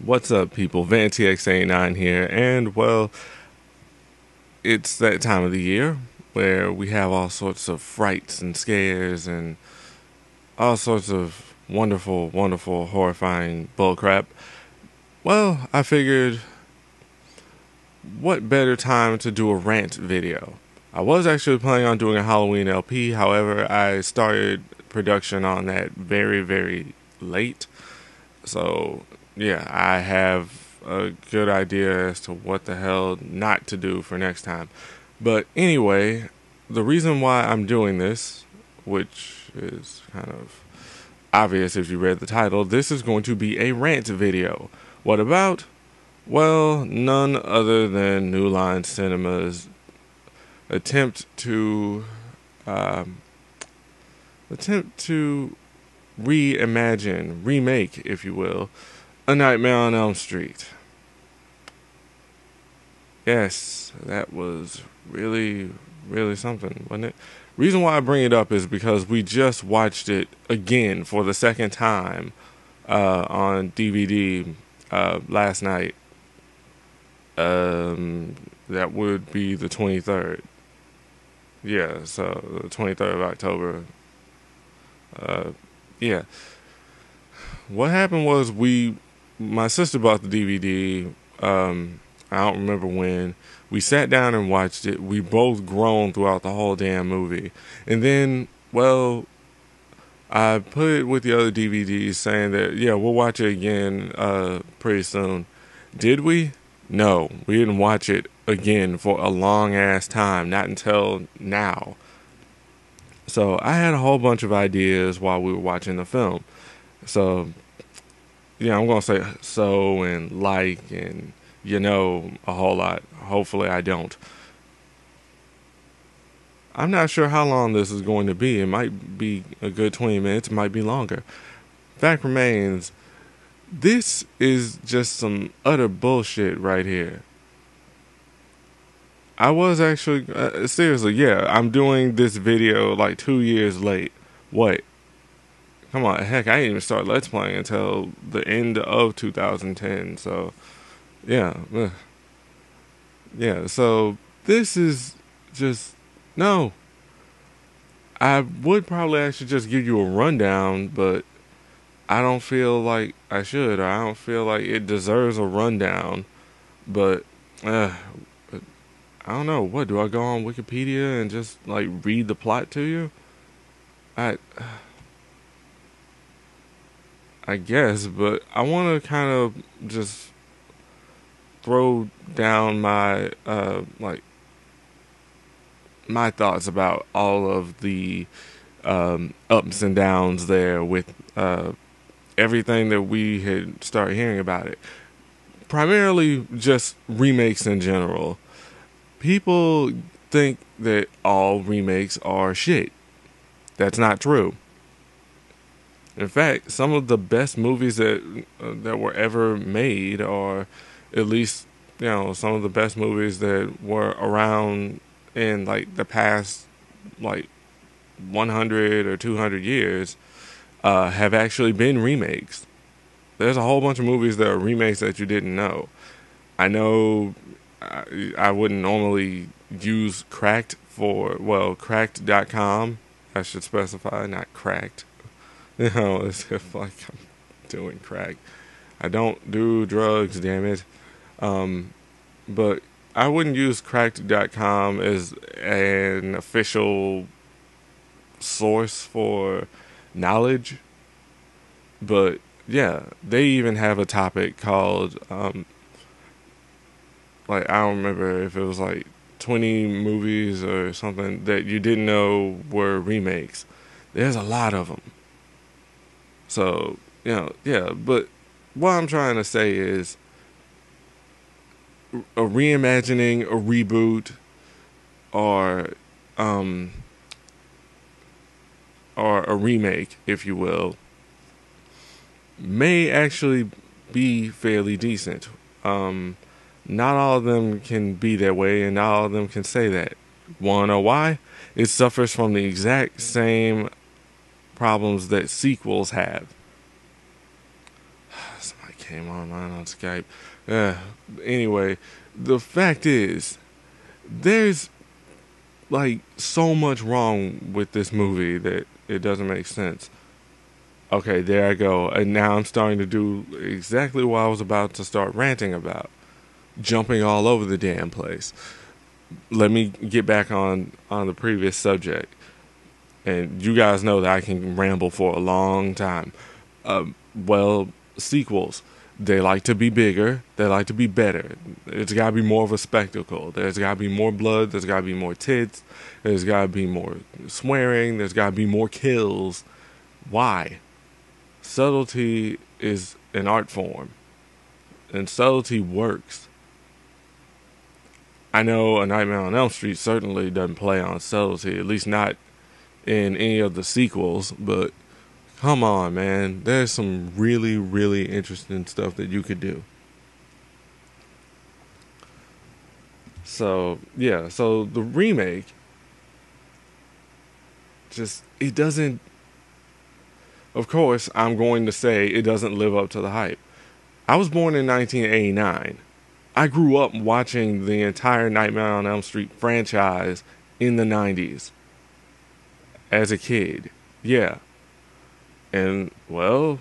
What's up, people? VanTX89 here, and well, it's that time of the year where we have all sorts of frights and scares and all sorts of wonderful, wonderful, horrifying bullcrap. Well, I figured, what better time to do a rant video? I was actually planning on doing a Halloween LP, however, I started production on that very, very late. So, yeah, I have a good idea as to what the hell not to do for next time. But anyway, the reason why I'm doing this, which is kind of obvious if you read the title, this is going to be a rant video. What about? Well, none other than New Line Cinema's attempt to um, reimagine, remake, if you will, A Nightmare on Elm Street. Yes, that was really, really something, wasn't it? Reason why I bring it up is because we just watched it again for the second time on DVD last night. That would be the 23rd. Yeah, so the 23rd of October. Yeah. What happened was my sister bought the DVD. I don't remember when. We sat down and watched it. We both groaned throughout the whole damn movie. And then, well, I put it with the other DVDs saying that, yeah, we'll watch it again pretty soon. Did we? No, we didn't watch it again for a long ass time, not until now. So I had a whole bunch of ideas while we were watching the film. So, yeah, I'm going to say so and like and a whole lot. Hopefully I don't. I'm not sure how long this is going to be. It might be a good 20 minutes. It might be longer. Fact remains, this is just some utter bullshit right here. I was actually, seriously, yeah, I'm doing this video like 2 years late. What? Come on, heck, I didn't even start Let's Playing until the end of 2010, so, yeah. Yeah, so this is just, no. I would probably actually just give you a rundown, but I don't feel like I should, or I don't feel like it deserves a rundown, but, I don't know. What, do I go on Wikipedia and just like read the plot to you? I I guess, but I want to kind of just throw down my my thoughts about all of the ups and downs there with everything that we had started hearing about it. Primarily just remakes in general. People think that all remakes are shit. That's not true. In fact, some of the best movies that were ever made, or at least some of the best movies that were around in like the past like 100 or 200 years, have actually been remakes. There's a whole bunch of movies that are remakes that you didn't know. I know I wouldn't normally use Cracked Cracked.com. I should specify, not Cracked. As if like I'm doing crack. I don't do drugs, damn it. But I wouldn't use Cracked.com as an official source for knowledge. But yeah, they even have a topic called like, I don't remember if it was like 20 movies or something that you didn't know were remakes. There's a lot of them. So, yeah, but what I'm trying to say is a reimagining, a reboot, or a remake, if you will, may actually be fairly decent. Not all of them can be that way, and not all of them can say that. Wanna know why? It suffers from the exact same problems that sequels have. Somebody came online on Skype. Uh, anyway, the fact is, there's like so much wrong with this movie that it doesn't make sense. Okay, there I go. And now I'm starting to do exactly what I was about to start ranting about. Jumping all over the damn place. Let me get back on the previous subject. And you guys know that I can ramble for a long time. Well, sequels. They like to be bigger. They like to be better. It's got to be more of a spectacle. There's got to be more blood. There's got to be more tits. There's got to be more swearing. There's got to be more kills. Why? Subtlety is an art form. And subtlety works. I know A Nightmare on Elm Street certainly doesn't play on subtlety. At least not in any of the sequels. But come on, man. There's some really, really interesting stuff that you could do. So, yeah. So, the remake, just, it doesn't... Of course, I'm going to say it doesn't live up to the hype. I was born in 1989. I grew up watching the entire Nightmare on Elm Street franchise in the 90s. As a kid. Yeah. And, well,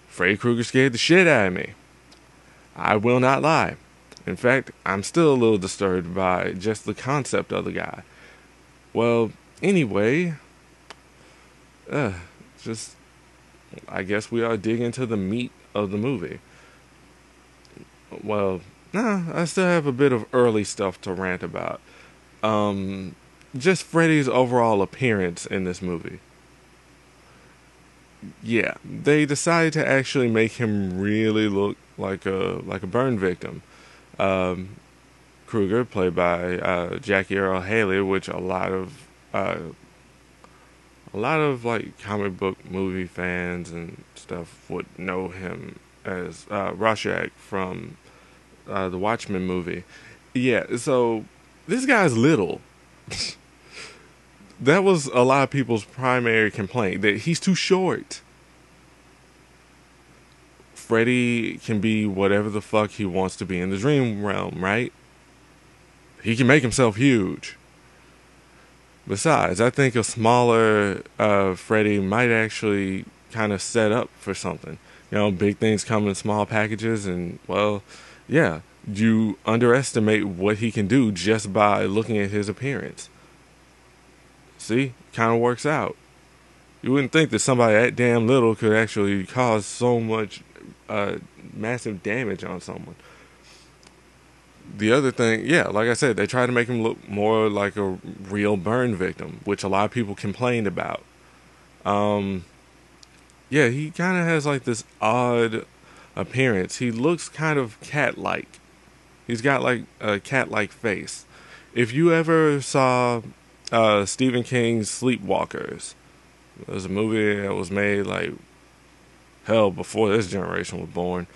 Freddy Krueger scared the shit out of me. I will not lie. In fact, I'm still a little disturbed by just the concept of the guy. Well, anyway, just, I guess we are digging into the meat of the movie. Well, I still have a bit of early stuff to rant about. Just Freddy's overall appearance in this movie. Yeah, they decided to actually make him really look like a burn victim. Krueger, played by Jackie Earle Haley, which a lot of like comic book movie fans and stuff would know him as Rorschach from the Watchmen movie. Yeah, so this guy's little. That was a lot of people's primary complaint, that he's too short. Freddy can be whatever the fuck he wants to be in the dream realm, right? He can make himself huge. Besides, I think a smaller Freddy might actually kind of set up for something. You know, big things come in small packages, and, well, yeah, you underestimate what he can do just by looking at his appearance. See? Kind of works out. You wouldn't think that somebody that damn little could actually cause so much massive damage on someone. The other thing, yeah, like I said, they try to make him look more like a real burn victim, which a lot of people complained about. Yeah, he kind of has like this odd appearance. He looks kind of cat-like. He's got like a cat-like face. If you ever saw Stephen King's Sleepwalkers, there's a movie that was made like hell before this generation was born.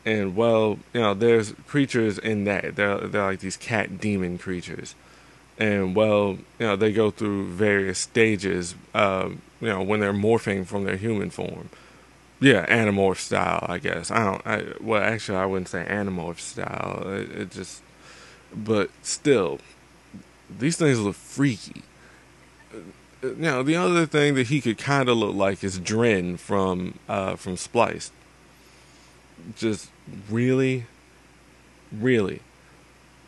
And, well, you know, there's creatures in that. They're like these cat demon creatures. And, well, you know, they go through various stages, you know, when they're morphing from their human form. Yeah, Animorph style, I guess. Well, actually, I wouldn't say Animorph style. It just... But still, these things look freaky. Now, the other thing that he could kind of look like is Dren from Spliced. Just really.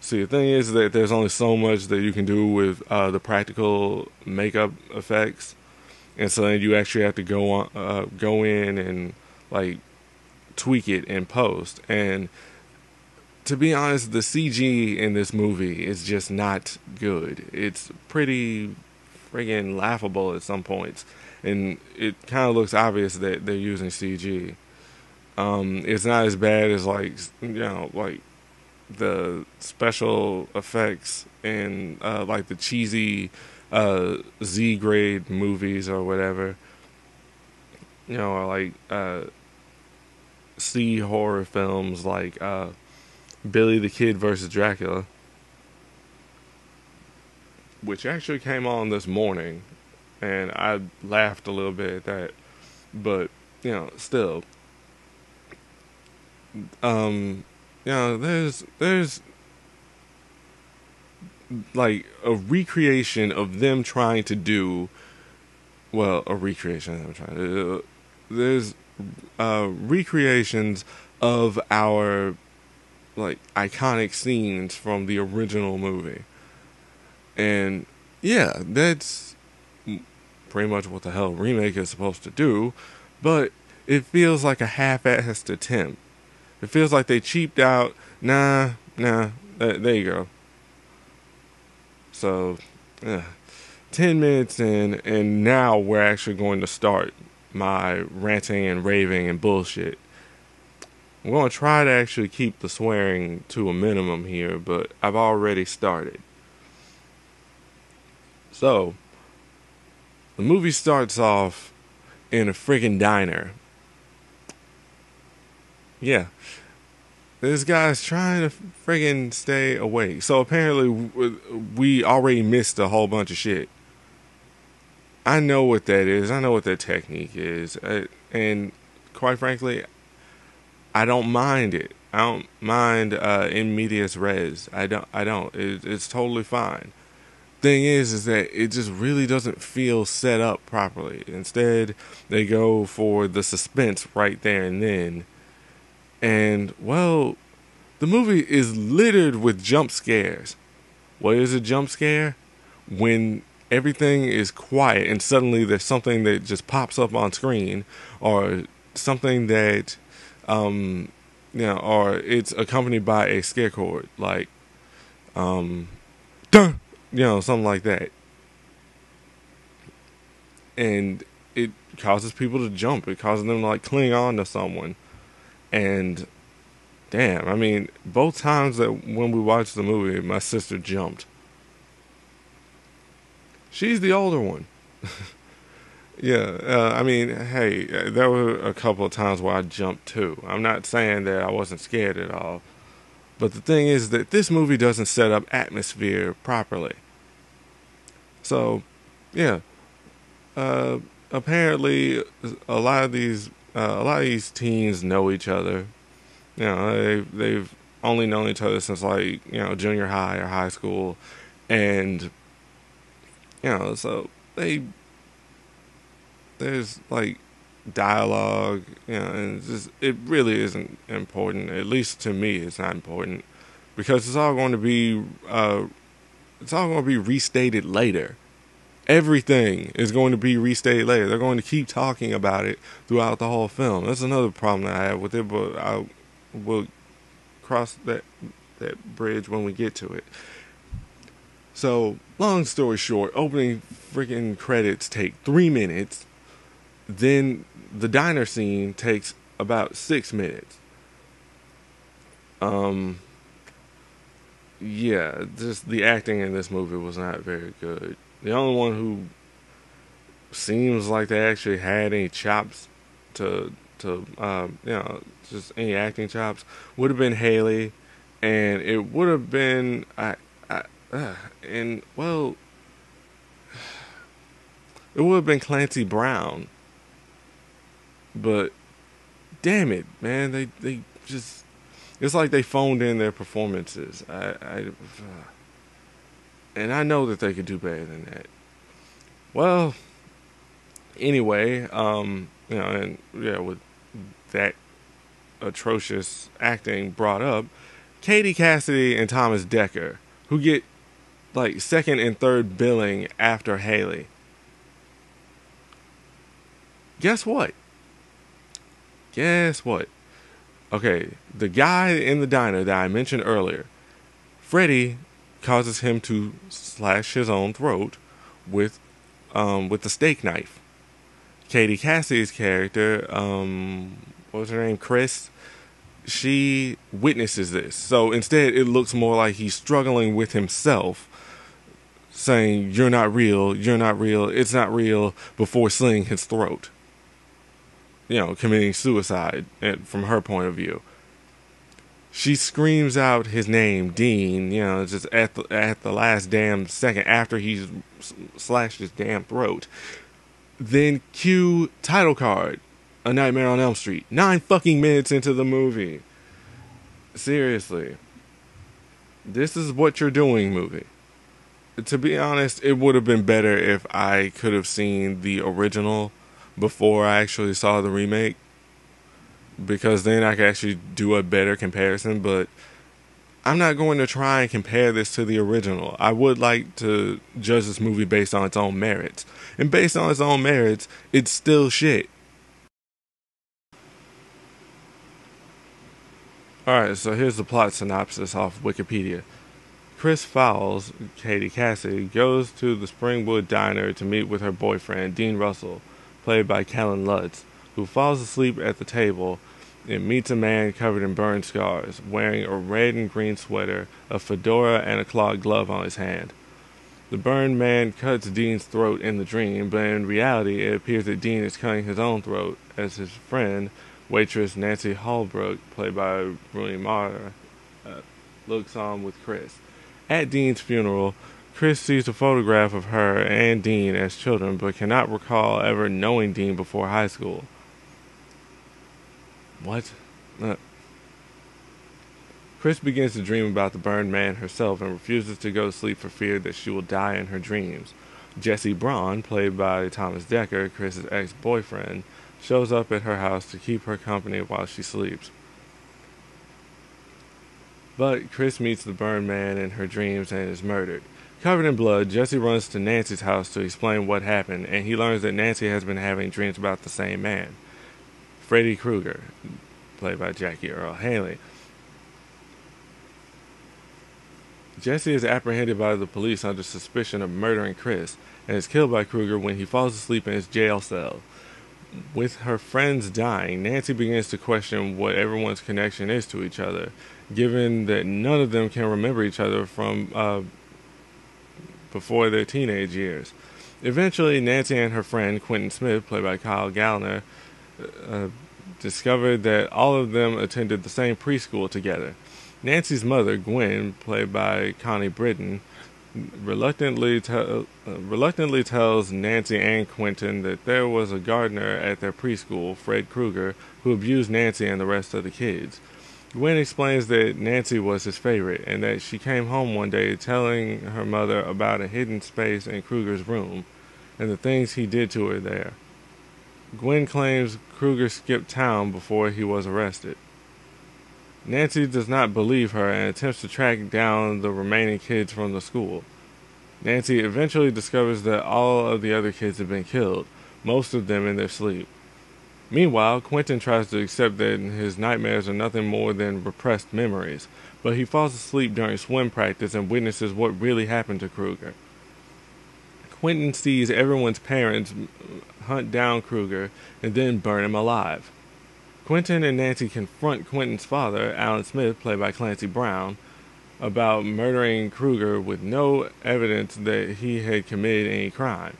See, the thing is that there's only so much that you can do with the practical makeup effects, and so then you actually have to go in and like tweak it in post. And to be honest, the CG in this movie is just not good. It's pretty friggin' laughable at some points, and it kind of looks obvious that they're using CG. It's not as bad as like, you know, like the special effects in like the cheesy Z grade movies or whatever, you know, or like C horror films like Billy the Kid versus Dracula, which actually came on this morning, and I laughed a little bit at that. But still, um, there's like a recreation of them trying to do, well, a recreation. I'm trying to. There's recreations of our like iconic scenes from the original movie, and yeah, that's pretty much what the hell remake is supposed to do, but it feels like a half-assed attempt. It feels like they cheaped out. Nah. There you go. So, yeah. 10 minutes in, and now we're actually going to start my ranting and raving and bullshit. I'm going to try to actually keep the swearing to a minimum here, but I've already started. So, the movie starts off in a friggin' diner. Yeah. This guy's trying to friggin' stay awake. So apparently we already missed a whole bunch of shit. I know what that is. I know what that technique is. And quite frankly, I don't mind it. I don't mind in medias res. I don't. It's totally fine. Thing is that it just really doesn't feel set up properly. Instead, they go for the suspense right there and then. And, well, the movie is littered with jump scares. What is a jump scare? When everything is quiet and suddenly there's something that just pops up on screen, or something that, or it's accompanied by a scare chord, like, dun, something like that. And it causes people to jump. It causes them to, like, cling on to someone. And damn, I mean, both times that when we watched the movie, my sister jumped. She's the older one. Yeah, I mean, hey, there were a couple of times where I jumped too. I'm not saying that I wasn't scared at all. But the thing is that this movie doesn't set up atmosphere properly. So, yeah. Apparently, a lot of these teens know each other. They've only known each other since like junior high or high school, and so there's like dialogue, and it really isn't important. At least to me, it's not important because it's all going to be restated later. Everything is going to be restated later. They're going to keep talking about it throughout the whole film. That's another problem that I have with it, but we'll cross that bridge when we get to it. So, long story short, opening freaking credits take 3 minutes. Then the diner scene takes about 6 minutes. Yeah, just the acting in this movie was not very good. The only one who seems like they actually had any chops to just any acting chops would have been Haley, and it would have been it would have been Clancy Brown. But damn it, man, they just, it's like they phoned in their performances. And I know that they could do better than that. Well, anyway, and yeah, with that atrocious acting brought up, Katie Cassidy and Thomas Dekker, who get like second and third billing after Haley. Guess what? Okay, the guy in the diner that I mentioned earlier, Freddy causes him to slash his own throat with the steak knife. Katie Cassidy's character, what was her name, Chris, she witnesses this. So instead, it looks more like he's struggling with himself, saying, you're not real, it's not real, before slitting his throat. Committing suicide from her point of view. She screams out his name, Dean, just at the last damn second after he's slashed his damn throat. Then cue title card. A Nightmare on Elm Street. 9 fucking minutes into the movie. Seriously. This is what you're doing, movie. To be honest, it would have been better if I could have seen the original before I actually saw the remake, because then I could actually do a better comparison. But I'm not going to try and compare this to the original. I would like to judge this movie based on its own merits. And based on its own merits, it's still shit. Alright, so here's the plot synopsis off Wikipedia. Chris Fowles, Katie Cassidy, goes to the Springwood Diner to meet with her boyfriend, Dean Russell, played by Kellen Lutz, who falls asleep at the table and meets a man covered in burn scars, wearing a red and green sweater, a fedora, and a clawed glove on his hand. The burned man cuts Dean's throat in the dream, but in reality it appears that Dean is cutting his own throat as his friend, waitress Nancy Holbrook, played by Rooney Mara, looks on with Chris. At Dean's funeral, Chris sees a photograph of her and Dean as children, but cannot recall ever knowing Dean before high school. What? Chris begins to dream about the burned man herself and refuses to go to sleep for fear that she will die in her dreams. Jesse Braun, played by Thomas Dekker, Chris's ex-boyfriend, shows up at her house to keep her company while she sleeps. But Chris meets the burned man in her dreams and is murdered. Covered in blood, Jesse runs to Nancy's house to explain what happened, and he learns that Nancy has been having dreams about the same man, Freddy Krueger, played by Jackie Earle Haley. Jesse is apprehended by the police under suspicion of murdering Chris, and is killed by Krueger when he falls asleep in his jail cell. With her friends dying, Nancy begins to question what everyone's connection is to each other, given that none of them can remember each other from before their teenage years. Eventually, Nancy and her friend, Quentin Smith, played by Kyle Gallner, discovered that all of them attended the same preschool together. Nancy's mother, Gwen, played by Connie Britton, reluctantly tells Nancy and Quentin that there was a gardener at their preschool, Fred Krueger, who abused Nancy and the rest of the kids. Gwen explains that Nancy was his favorite, and that she came home one day telling her mother about a hidden space in Krueger's room, and the things he did to her there. Gwen claims Krueger skipped town before he was arrested. Nancy does not believe her and attempts to track down the remaining kids from the school. Nancy eventually discovers that all of the other kids have been killed, most of them in their sleep. Meanwhile, Quentin tries to accept that his nightmares are nothing more than repressed memories, but he falls asleep during swim practice and witnesses what really happened to Krueger. Quentin sees everyone's parents hunt down Krueger and then burn him alive. Quentin and Nancy confront Quentin's father, Alan Smith, played by Clancy Brown, about murdering Krueger with no evidence that he had committed any crime.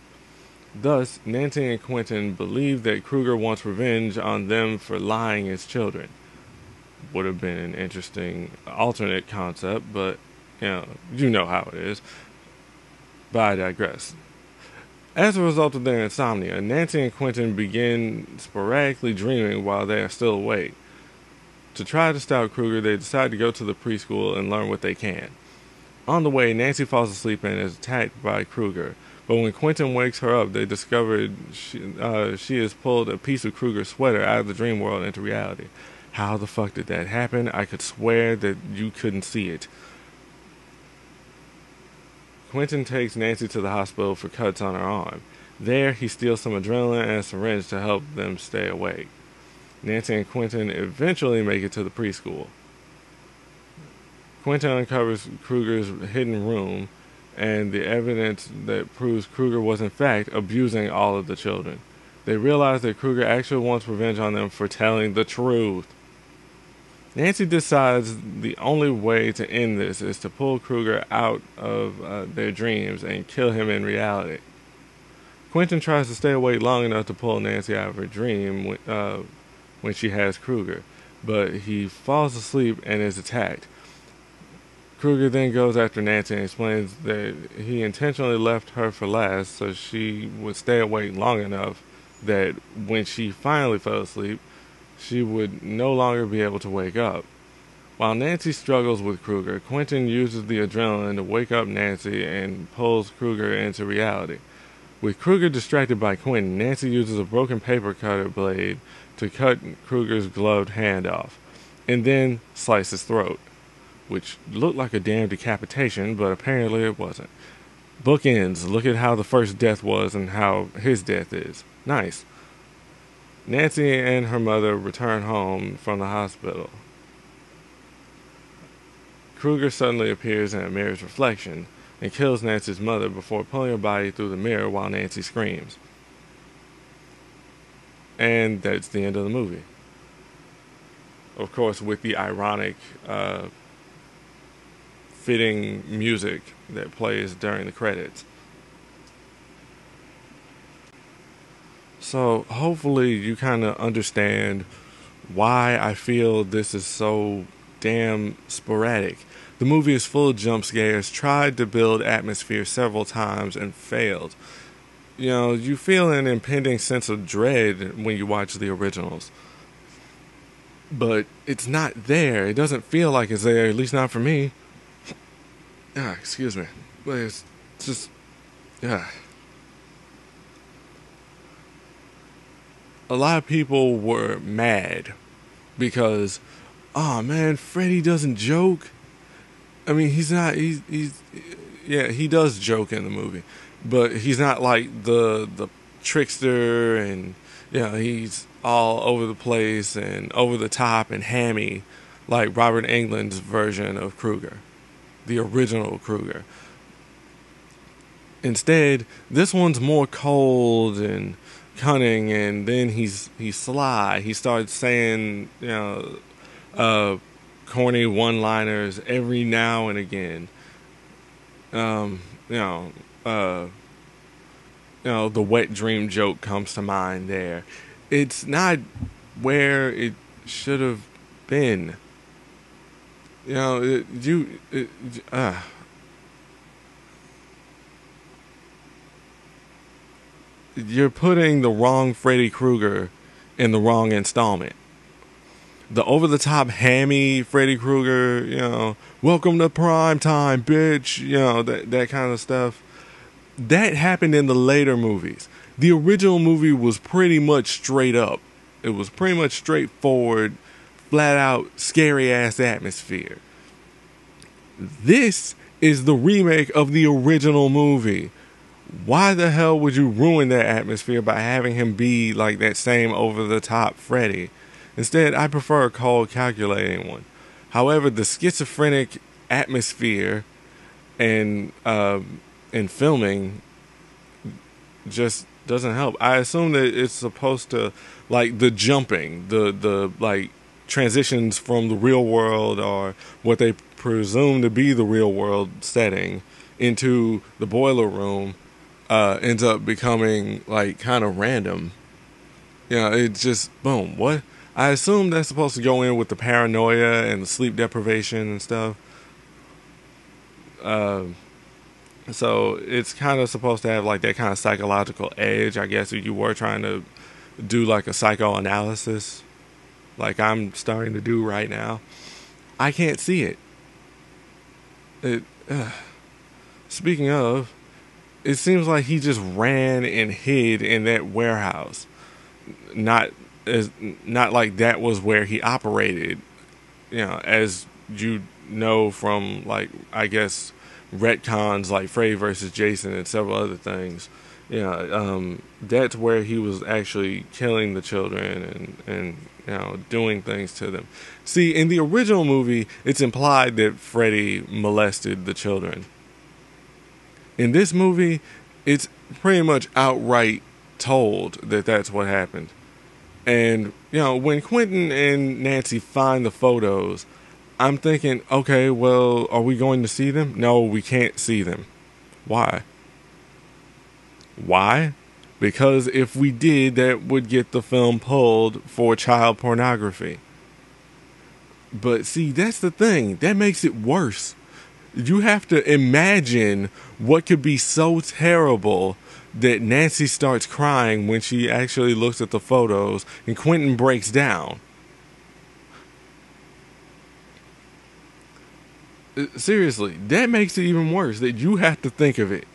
Thus, Nancy and Quentin believe that Krueger wants revenge on them for lying as children. Would have been an interesting alternate concept, but you know how it is. But I digress. As a result of their insomnia, Nancy and Quentin begin sporadically dreaming while they are still awake. To try to stop Krueger, they decide to go to the preschool and learn what they can. On the way, Nancy falls asleep and is attacked by Krueger, but when Quentin wakes her up, they discover she has pulled a piece of Krueger's sweater out of the dream world into reality. How the fuck did that happen? I could swear that you couldn't see it. Quentin takes Nancy to the hospital for cuts on her arm. There, he steals some adrenaline and a syringe to help them stay awake. Nancy and Quentin eventually make it to the preschool. Quentin uncovers Krueger's hidden room and the evidence that proves Krueger was in fact abusing all of the children. They realize that Krueger actually wants revenge on them for telling the truth. Nancy decides the only way to end this is to pull Krueger out of their dreams and kill him in reality. Quentin tries to stay awake long enough to pull Nancy out of her dream when she has Krueger, but he falls asleep and is attacked. Krueger then goes after Nancy and explains that he intentionally left her for last so she would stay awake long enough that when she finally fell asleep, she would no longer be able to wake up. While Nancy struggles with Kruger, Quentin uses the adrenaline to wake up Nancy and pulls Kruger into reality. With Kruger distracted by Quentin, Nancy uses a broken paper cutter blade to cut Kruger's gloved hand off, and then slice his throat, which looked like a damn decapitation, but apparently it wasn't. Bookends, look at how the first death was and how his death is. Nice. Nancy and her mother return home from the hospital. Kruger suddenly appears in a mirror's reflection and kills Nancy's mother before pulling her body through the mirror while Nancy screams. And that's the end of the movie. Of course, with the ironic, fitting music that plays during the credits. So hopefully you kind of understand why I feel this is so damn sporadic. The movie is full of jump scares, tried to build atmosphere several times and failed. You know, you feel an impending sense of dread when you watch the originals. But it's not there. It doesn't feel like it's there, at least not for me. Excuse me. But it's just, a lot of people were mad because, oh man, Freddy doesn't joke. I mean, he's yeah, he does joke in the movie, but he's not like the trickster, and he's all over the place and over the top and hammy like Robert Englund's version of Kruger, the original Kruger. Instead, this one's more cold and cunning, and then he's sly. He starts saying corny one-liners every now and again. The wet dream joke comes to mind there. It's not where it should have been. You're putting the wrong Freddy Krueger in the wrong installment. The over-the-top hammy Freddy Krueger, welcome to prime time, bitch, that kind of stuff. That happened in the later movies. The original movie was pretty much straight up. It was pretty much straightforward, flat-out, scary-ass atmosphere. This is the remake of the original movie. Why the hell would you ruin that atmosphere by having him be like that same over-the-top Freddy? Instead, I prefer a cold, calculating one. However, the schizophrenic atmosphere and filming just doesn't help. I assume that it's supposed to, like, the jumping, the like transitions from the real world, or what they presume to be the real world setting, into the boiler room, ends up becoming like kind of random. It's just boom. What? I assume that's supposed to go in with the paranoia and the sleep deprivation and stuff. So it's kind of supposed to have like that kind of psychological edge, I guess, if you were trying to do like a psychoanalysis, like I'm starting to do right now. I can't see it. Speaking of, it seems like he just ran and hid in that warehouse. Not like that was where he operated, as you know from, like, I guess, retcons like Freddy vs. Jason and several other things. That's where he was actually killing the children and doing things to them. See, in the original movie, it's implied that Freddy molested the children. In this movie, it's pretty much outright told that that's what happened. And, when Quentin and Nancy find the photos, I'm thinking, okay, well, are we going to see them? No, we can't see them. Why? Why? Because if we did, that would get the film pulled for child pornography. But see, that's the thing. That makes it worse. You have to imagine what could be so terrible that Nancy starts crying when she actually looks at the photos and Quentin breaks down. Seriously, that makes it even worse that you have to think of it.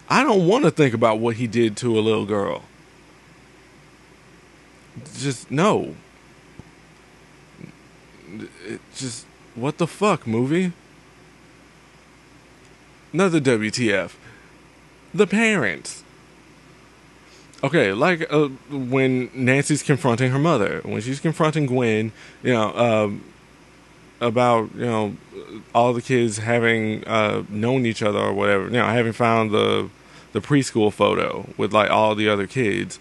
I don't want to think about what he did to a little girl. Just no. Just what the fuck, movie? Another WTF. The parents. Okay, like when Nancy's confronting her mother, when she's confronting Gwen, about all the kids having known each other or whatever, having found the preschool photo with like all the other kids,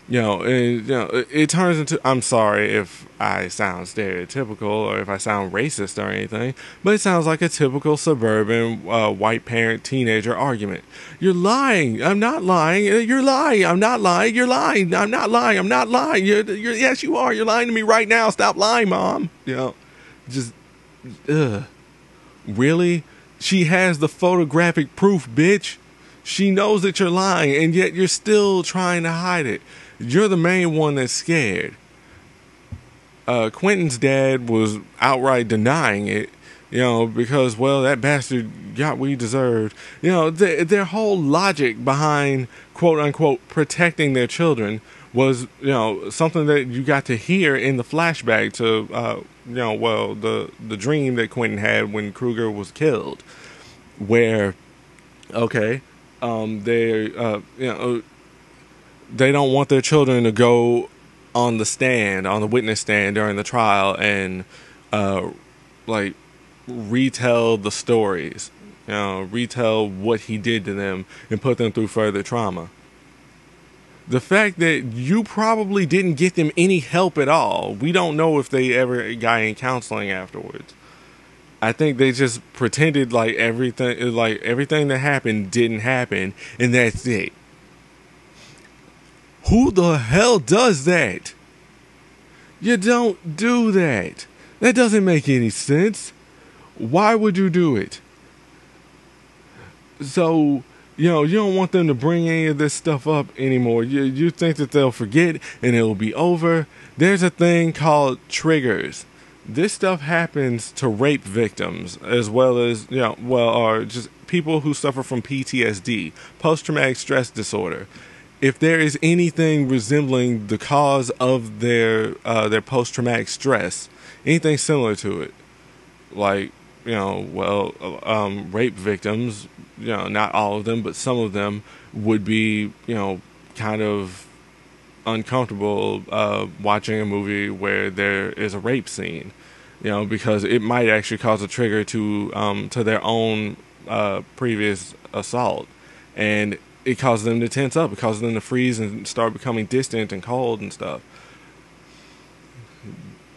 it turns into, I'm sorry if I sound stereotypical or if I sound racist or anything, but it sounds like a typical suburban white parent teenager argument. You're lying. I'm not lying. You're lying. I'm not lying. You're lying. I'm not lying. I'm not lying. Yes, you are. You're lying to me right now. Stop lying, Mom. Just, really? She has the photographic proof, bitch. She knows that you're lying, and yet you're still trying to hide it. You're the main one that's scared. Quentin's dad was outright denying it, because, well, that bastard got what he deserved. Their whole logic behind, quote-unquote, protecting their children was, something that you got to hear in the flashback to, the dream that Quentin had when Kruger was killed, where, okay, they don't want their children to go on the witness stand during the trial and, retell the stories, retell what he did to them and put them through further trauma. The fact that you probably didn't get them any help at all. We don't know if they ever got any counseling afterwards. I think they just pretended like everything that happened didn't happen, and that's it. Who the hell does that? You don't do that. That doesn't make any sense. Why would you do it? So, you don't want them to bring any of this stuff up anymore. You think that they'll forget and it'll be over. There's a thing called triggers. This stuff happens to rape victims as well as, or just people who suffer from PTSD, post-traumatic stress disorder. If there is anything resembling the cause of their post-traumatic stress, anything similar to it, like, rape victims, not all of them, but some of them would be, kind of uncomfortable watching a movie where there is a rape scene, because it might actually cause a trigger to their own previous assault, and it causes them to tense up, it causes them to freeze and start becoming distant and cold and stuff.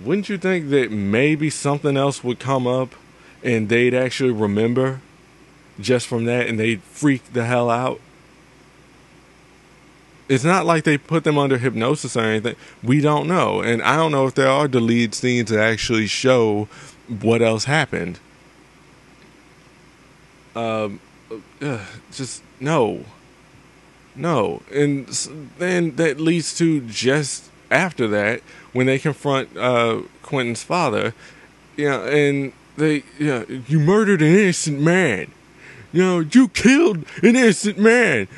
Wouldn't you think that maybe something else would come up and they'd actually remember just from that and they'd freak the hell out? It's not like they put them under hypnosis or anything. We don't know. And I don't know if there are deleted scenes that actually show what else happened. Just no. No. And then that leads to just after that, when they confront Quentin's father, and they, you murdered an innocent man. You killed an innocent man.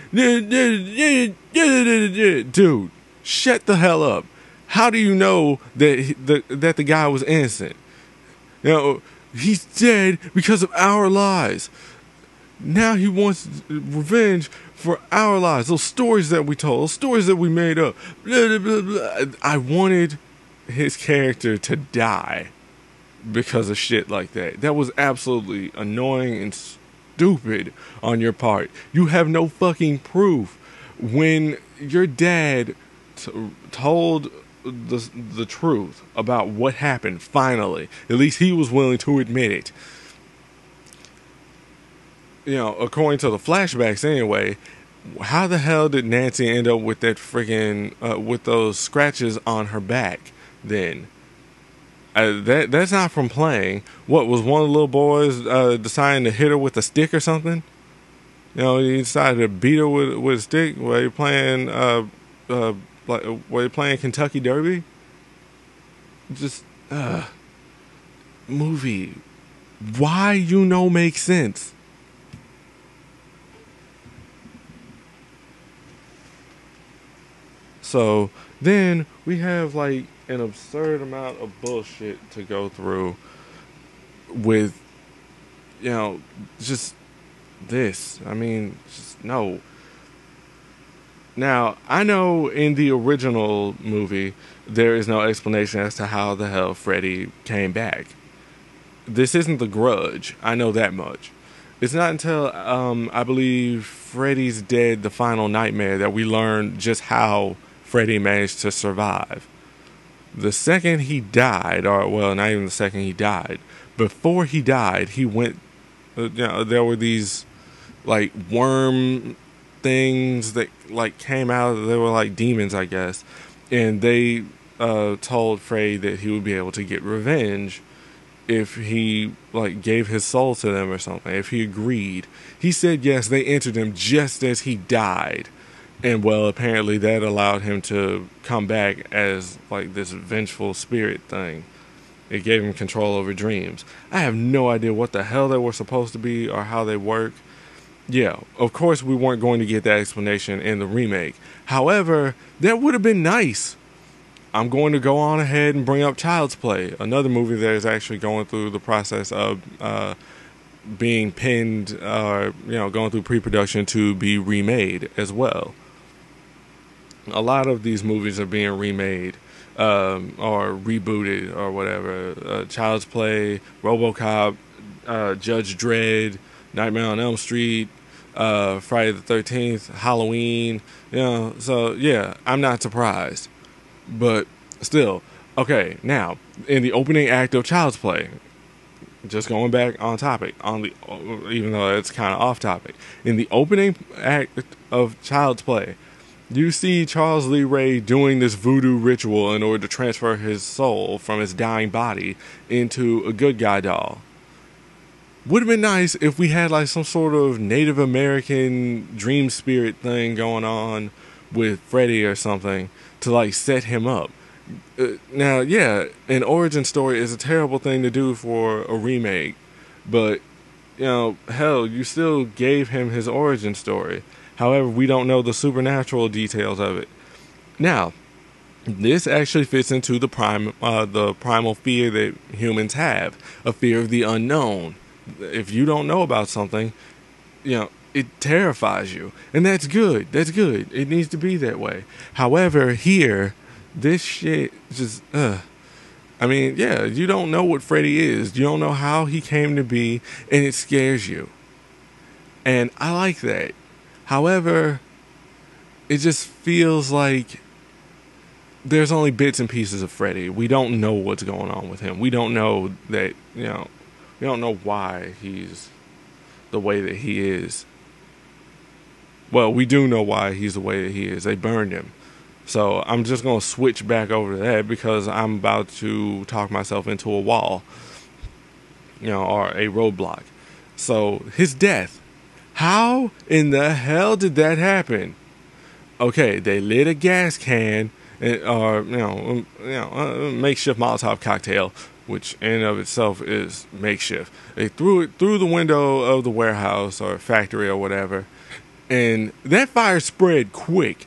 Dude, shut the hell up. How do you know that the guy was innocent? He's dead because of our lies. Now he wants revenge for our lies. Those stories that we told, those stories that we made up. Blah, blah, blah. I wanted his character to die because of shit like that. That was absolutely annoying and stupid on your part. You have no fucking proof. When your dad told the truth about what happened, finally, at least he was willing to admit it. According to the flashbacks anyway, how the hell did Nancy end up with that freaking with those scratches on her back then? That's not from playing. What, was one of the little boys deciding to hit her with a stick or something? You know, he decided to beat her with a stick while you're playing while you're playing Kentucky Derby. Just movie. Why make sense? So then we have like an absurd amount of bullshit to go through with, you know, just this. I mean, just no. Now, I know in the original movie, there is no explanation as to how the hell Freddy came back. This isn't The Grudge. I know that much. It's not until, I believe, Freddy's Dead, The Final Nightmare, that we learn just how Freddy managed to survive. The second he died, or, well, not even the second he died, before he died, he went, there were these, like, worm things that like came out. They were like demons, I guess, and they told Freddy that he would be able to get revenge if he like gave his soul to them or something. If he agreed, he said yes. They entered him just as he died, and well, apparently that allowed him to come back as like this vengeful spirit thing. It gave him control over dreams. I have no idea what the hell they were supposed to be or how they work. Yeah, of course we weren't going to get that explanation in the remake. However, that would have been nice. I'm going to go on ahead and bring up Child's Play, another movie that is actually going through the process of being pinned, going through pre-production to be remade as well. A lot of these movies are being remade or rebooted or whatever. Child's Play, RoboCop, Judge Dredd, Nightmare on Elm Street, Friday the 13th, Halloween, so yeah, I'm not surprised. But still, okay, now, in the opening act of Child's Play, just going back on topic, even though it's kind of off topic, in the opening act of Child's Play, you see Charles Lee Ray doing this voodoo ritual in order to transfer his soul from his dying body into a good guy doll. Would have been nice if we had like some sort of Native American dream spirit thing going on with Freddy or something to like set him up. Now, yeah, an origin story is a terrible thing to do for a remake, but hell, you still gave him his origin story. However, we don't know the supernatural details of it. Now, this actually fits into the primal fear that humans have, a fear of the unknown. If you don't know about something, it terrifies you. And that's good. That's good. It needs to be that way. However, here, this shit just, I mean, yeah, you don't know what Freddy is. You don't know how he came to be, and it scares you. And I like that. However, it just feels like there's only bits and pieces of Freddy. We don't know what's going on with him. We don't know that, we don't know why he's the way that he is. Well, we do know why he's the way that he is. They burned him. So I'm just going to switch back over to that because I'm about to talk myself into a wall, or a roadblock. So his death. How in the hell did that happen? Okay, they lit a gas can, or makeshift Molotov cocktail, which in and of itself is makeshift. They threw it through the window of the warehouse or factory or whatever, and that fire spread quick.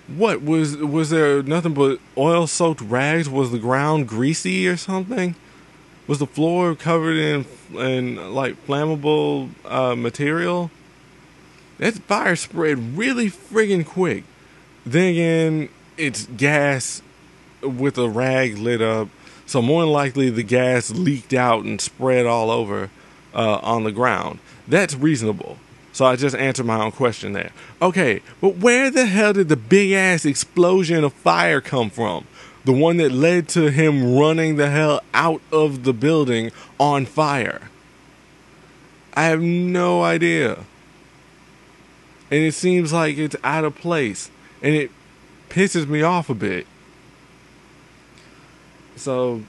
What was there nothing but oil-soaked rags? Was the ground greasy or something? Was the floor covered in like flammable material? That fire spread really friggin' quick. Then again, it's gas with a rag lit up, so more than likely the gas leaked out and spread all over on the ground. That's reasonable. So I just answered my own question there. Okay, but where the hell did the big-ass explosion of fire come from? The one that led to him running the hell out of the building on fire. I have no idea. And it seems like it's out of place. And it pisses me off a bit. So,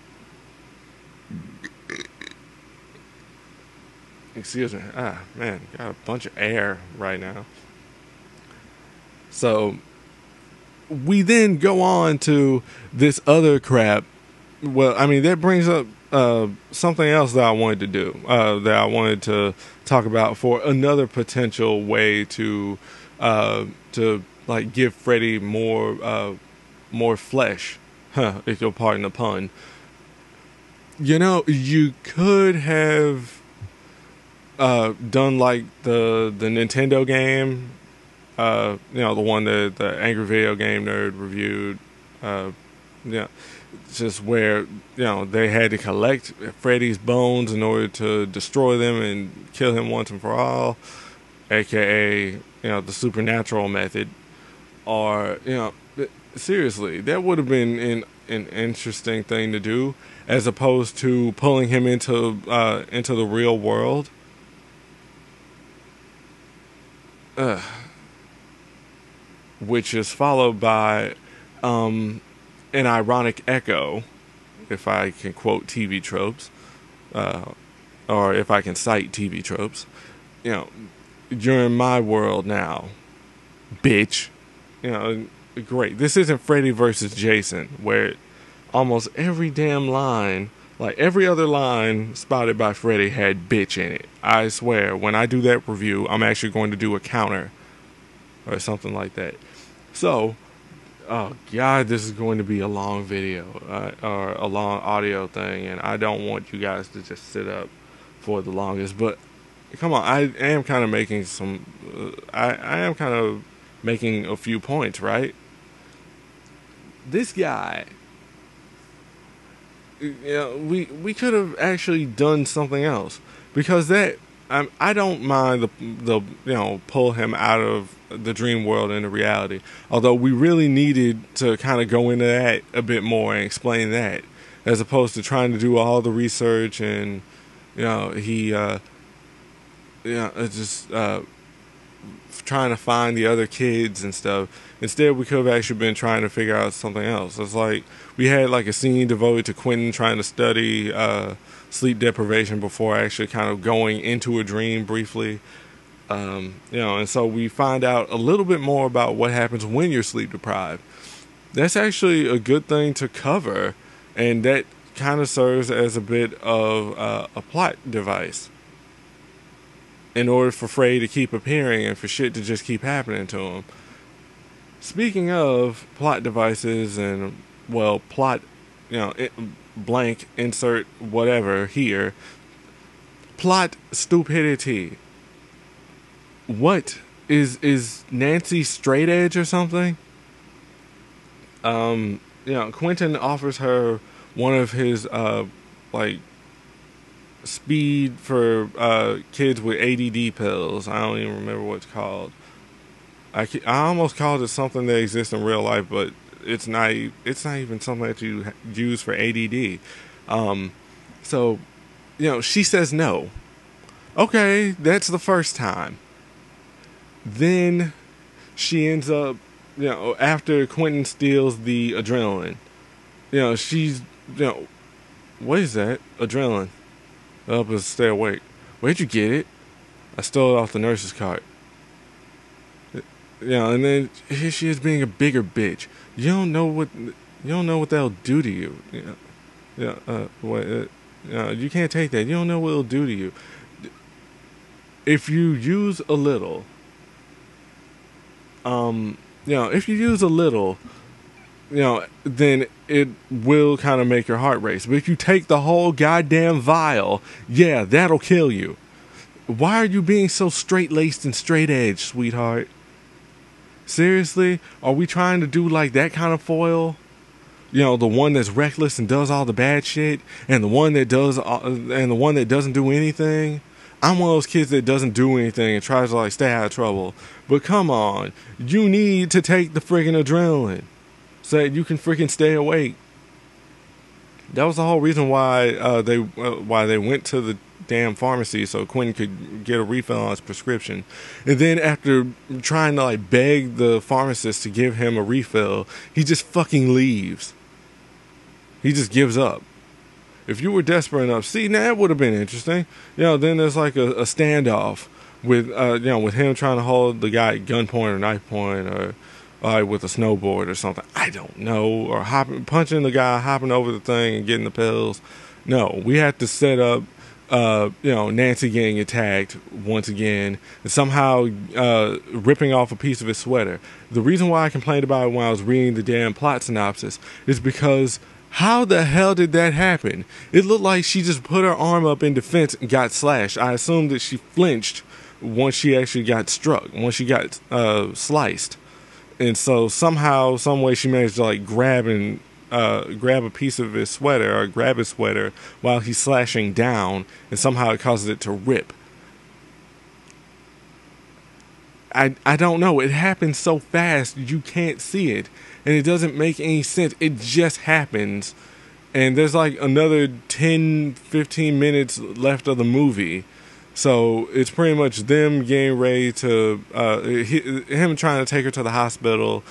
Excuse me. Ah, man, got a bunch of air right now. So we then go on to this other crap. Well, I mean, that brings up something else that I wanted to do, that I wanted to talk about for another potential way to like give Freddy more flesh, if you'll pardon the pun. You know, you could have done like the Nintendo game, you know, the one that the Angry Video Game Nerd reviewed. Yeah, just where, you know, they had to collect Freddy's bones in order to destroy them and kill him once and for all, aka, you know, the supernatural method. Or, you know, seriously, that would have been an interesting thing to do, as opposed to pulling him into the real world. Which is followed by an ironic echo, if I can quote TV tropes, or if I can cite TV tropes. You know, you're in my world now, bitch. You know, great. This isn't Freddy versus Jason, where almost every damn line, like every other line spotted by Freddy, had bitch in it. I swear, when I do that review, I'm actually going to do a counter or something like that. So, oh God, this is going to be a long video, or a long audio thing, and I don't want you guys to just sit up for the longest. But come on, I am kind of making some. I am kind of making a few points, right? This guy, you know, we could have actually done something else, because that I don't mind the you know, pull him out of the dream world into reality. Although we really needed to kind of go into that a bit more and explain that, as opposed to trying to do all the research and, you know, he just trying to find the other kids and stuff. Instead, we could have actually been trying to figure out something else. It's like we had like a scene devoted to Quentin trying to study sleep deprivation before actually kind of going into a dream briefly. You know, and so we find out a little bit more about what happens when you're sleep deprived. That's actually a good thing to cover, and that kind of serves as a bit of a plot device in order for Freddy to keep appearing and for shit to just keep happening to him. Speaking of plot devices and, well, plot, you know, blank, insert whatever here. Plot stupidity. What is Nancy straight edge or something? You know, Quentin offers her one of his like speed for kids with ADD pills. I don't even remember what it's called. I almost called it something that exists in real life, but it's not even something that you use for ADD. So, you know, she says no. Okay, that's the first time. Then she ends up, you know, after Quentin steals the adrenaline, you know, she's, you know, what is that? Adrenaline. Help us stay awake. Where'd you get it? I stole it off the nurse's cart. You know, and then here she is being a bigger bitch. You don't know what they'll do to you. You know, you can't take that. You don't know what it'll do to you. If you use a little, you know, if you use a little, you know, then it will kind of make your heart race. But if you take the whole goddamn vial, yeah, that'll kill you. Why are you being so straight-laced and straight-edged, sweetheart? Seriously? Are we trying to do like that kind of foil? You know, the one that's reckless and does all the bad shit, and the one that doesn't do anything? I'm one of those kids that doesn't do anything and tries to like stay out of trouble. But come on, you need to take the friggin' adrenaline so that you can freaking stay awake. That was the whole reason why they went to the damn pharmacy, so Quentin could get a refill on his prescription. And then after trying to like beg the pharmacist to give him a refill, he just fucking leaves. He just gives up. If you were desperate enough, see, now that would have been interesting. Then there's like a standoff with with him trying to hold the guy at gunpoint or knife point, or with a snowboard or something. I don't know, or punching the guy, hopping over the thing and getting the pills. No, we had to set up Nancy getting attacked once again, and somehow ripping off a piece of his sweater. The reason why I complained about it when I was reading the damn plot synopsis is because how the hell did that happen? It looked like she just put her arm up in defense and got slashed. I assumed that she flinched once she actually got struck, once she got sliced. And so somehow, some way, she managed to like grab a piece of his sweater, or grab his sweater while he's slashing down, and somehow it causes it to rip. I don't know. It happens so fast you can't see it, and it doesn't make any sense. It just happens, and there's like another 10-15 minutes left of the movie. So it's pretty much them getting ready to him trying to take her to the hospital,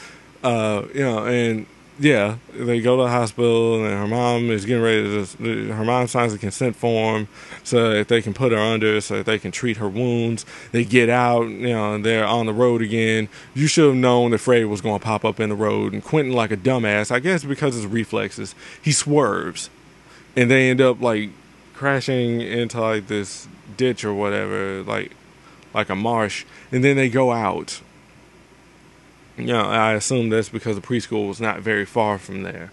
and yeah, they go to the hospital, and her mom is getting ready to. Her mom signs a consent form so that they can put her under, so that they can treat her wounds. They get out, and they're on the road again. You should have known that Freddy was going to pop up in the road, and Quentin, like a dumbass, I guess because of his reflexes, he swerves, and they end up like crashing into like this ditch or whatever, like a marsh, and then they go out. I assume that's because the preschool was not very far from there.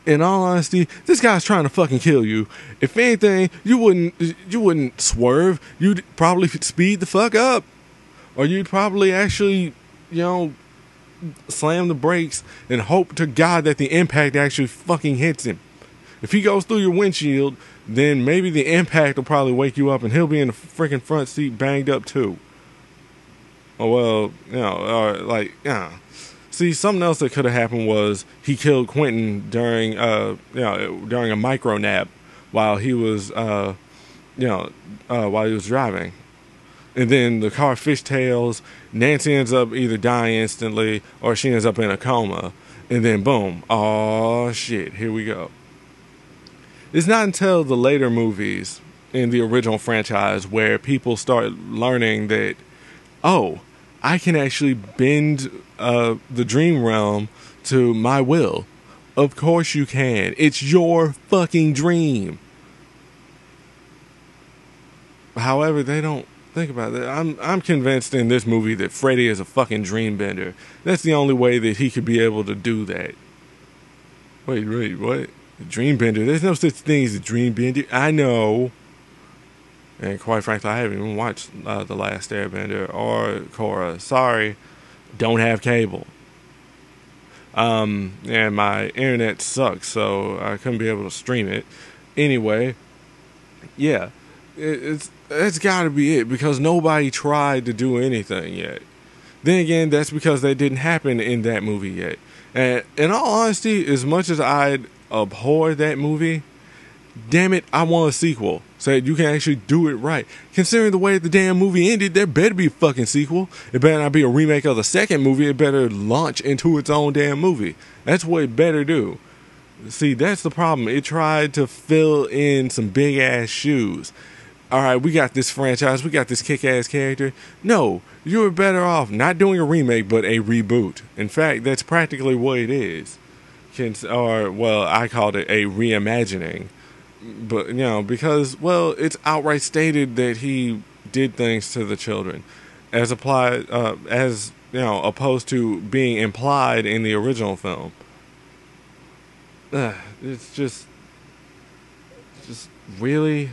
In all honesty, this guy's trying to fucking kill you. If anything, you wouldn't swerve. You'd probably speed the fuck up, or you'd probably actually, slam the brakes and hope to God that the impact actually fucking hits him. If he goes through your windshield, then maybe the impact will probably wake you up, and he'll be in the freaking front seat banged up too. Oh, well, See, something else that could have happened was he killed Quentin during a micro nap while he was, while he was driving. And then the car fishtails, Nancy ends up either dying instantly or she ends up in a coma. And then boom, oh shit, here we go. It's not until the later movies in the original franchise where people start learning that, oh, I can actually bend the dream realm to my will. Of course you can. It's your fucking dream. However, they don't think about that. I'm convinced in this movie that Freddy is a fucking dream bender. That's the only way that he could be able to do that. Wait, what? A dream bender? There's no such thing as a dream bender. I know. And quite frankly, I haven't even watched The Last Airbender or Korra. Sorry, don't have cable. And my internet sucks, so I couldn't be able to stream it. Anyway, yeah, it's got to be it, because nobody tried to do anything yet. Then again, that's because that didn't happen in that movie yet. And in all honesty, as much as I'd abhor that movie, damn it, I want a sequel so that you can actually do it right. Considering the way the damn movie ended, there better be a fucking sequel. It better not be a remake of the second movie. It better launch into its own damn movie. That's what it better do. See, that's the problem. It tried to fill in some big ass shoes. Alright, we got this franchise, we got this kick-ass character. No, you were better off not doing a remake, but a reboot. In fact, that's practically what it is. I called it a reimagining. But, because, well, it's outright stated that he did things to the children, opposed to being implied in the original film. It's just really.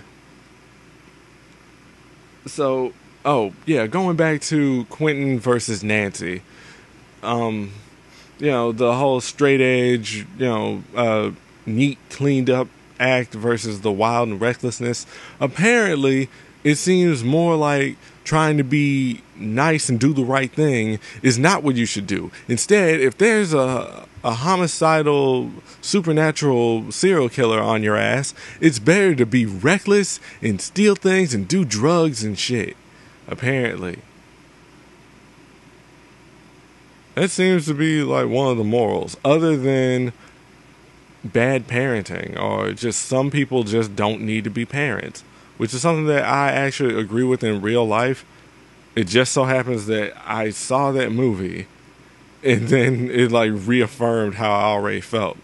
So, going back to Quentin versus Nancy, the whole straight edge, neat, cleaned up act versus the wild and recklessness. Apparently, it seems more like trying to be nice and do the right thing is not what you should do. Instead, if there's a homicidal, supernatural serial killer on your ass, it's better to be reckless and steal things and do drugs and shit. Apparently. That seems to be like one of the morals. Other than bad parenting, or just some people just don't need to be parents, which is something that I actually agree with in real life. It just so happens that I saw that movie and then it like reaffirmed how I already felt.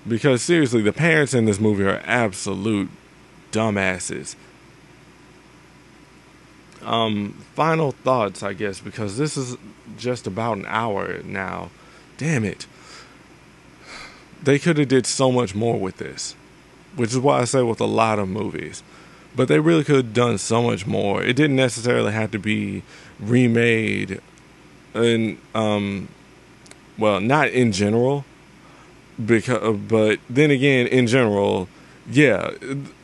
Because seriously, the parents in this movie are absolute dumbasses. Final thoughts, I guess, because this is just about an hour now. Damn it. They could have did so much more with this, which is why I say with a lot of movies. But they really could have done so much more. It didn't necessarily have to be remade, and well, not in general, but then again, in general, yeah,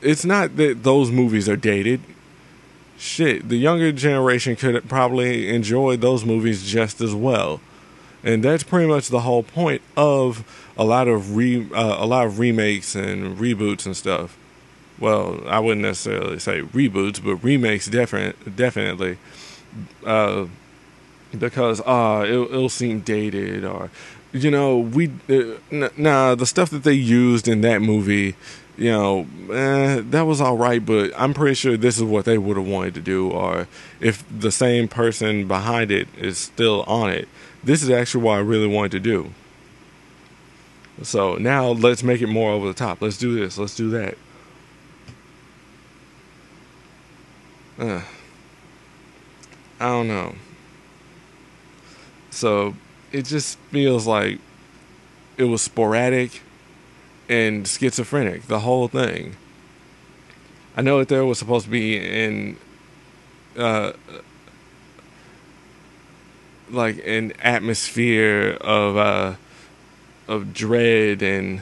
it's not that those movies are dated. Shit, the younger generation could probably enjoy those movies just as well, and that's pretty much the whole point of a lot of remakes and reboots and stuff. Well, I wouldn't necessarily say reboots, but remakes definitely, because it'll seem dated, or the stuff that they used in that movie, that was all right, but I'm pretty sure this is what they would have wanted to do, or if the same person behind it is still on it, this is actually what I really wanted to do. So now let's make it more over the top. Let's do this. Let's do that. I don't know. So it just feels like it was sporadic and schizophrenic, the whole thing. I know that there was supposed to be like an atmosphere of dread and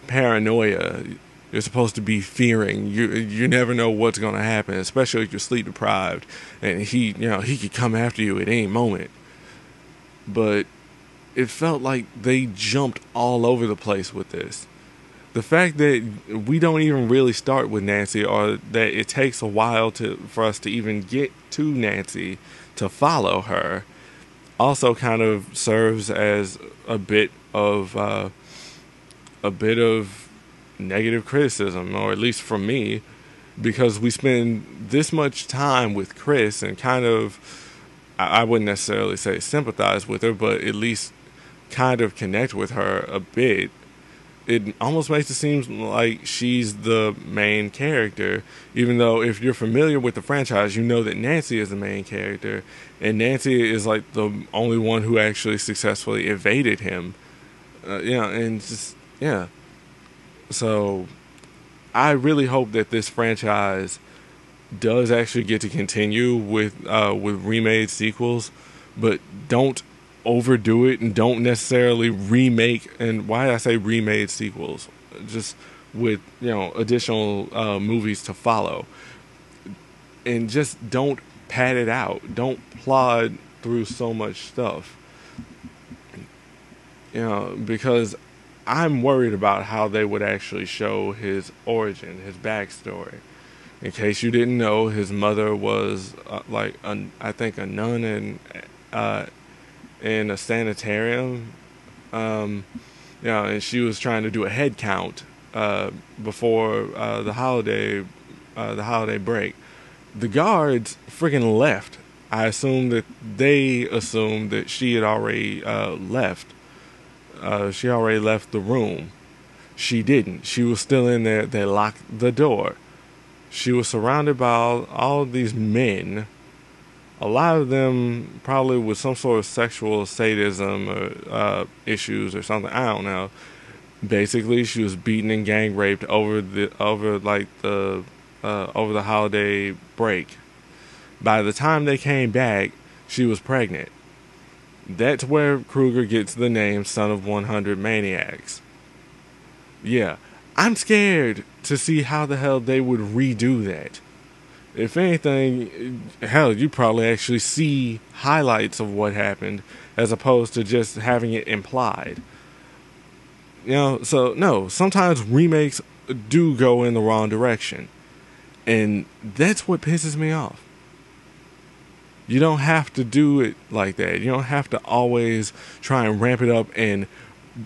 paranoia. You're supposed to be fearing. You never know what's gonna happen, especially if you're sleep deprived, and he could come after you at any moment. But it felt like they jumped all over the place with this. The fact that we don't even really start with Nancy, or that it takes a while for us to even get to Nancy to follow her, also kind of serves as a bit of negative criticism, or at least from me, because we spend this much time with Chris and kind of, I wouldn't necessarily say sympathize with her, but at least kind of connect with her a bit. It almost makes it seem like she's the main character, even though if you're familiar with the franchise, you know that Nancy is the main character, and Nancy is like the only one who actually successfully evaded him. And just, yeah. So I really hope that this franchise does actually get to continue with remade sequels, but don't overdo it, and don't necessarily remake. And why I say remade sequels, just with additional movies to follow, and just don't pad it out. Don't plod through so much stuff, because I'm worried about how they would actually show his origin, his backstory. In case you didn't know, his mother was I think a nun in a sanitarium, and she was trying to do a head count before the holiday break. The guards freaking left. I assume that they assumed that she had already left. She already left the room. She didn't. She was still in there. They locked the door. She was surrounded by all of these men, a lot of them probably with some sort of sexual sadism or issues or something. I don't know. Basically, she was beaten and gang raped over the holiday break. By the time they came back, she was pregnant. That's where Krueger gets the name Son of 100 Maniacs. Yeah, I'm scared to see how the hell they would redo that. If anything, hell, you probably actually see highlights of what happened as opposed to just having it implied. So no, sometimes remakes do go in the wrong direction. And that's what pisses me off. You don't have to do it like that. You don't have to always try and ramp it up and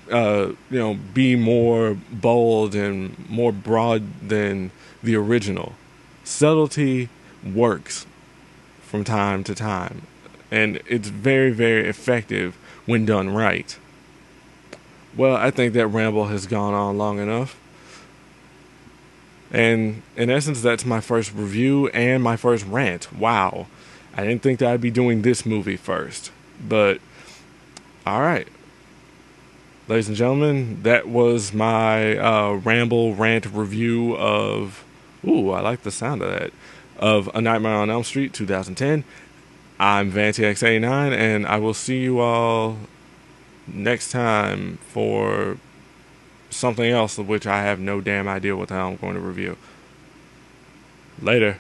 be more bold and more broad than the original. Subtlety works from time to time, and it's very, very effective when done right. Well, I think that ramble has gone on long enough. And in essence, that's my first review and my first rant. Wow. I didn't think that I'd be doing this movie first. But, alright. Ladies and gentlemen, that was my ramble rant review of... Ooh, I like the sound of that. Of A Nightmare on Elm Street 2010. I'm VantyX89, and I will see you all next time for something else of which I have no damn idea what the hell I'm going to review. Later.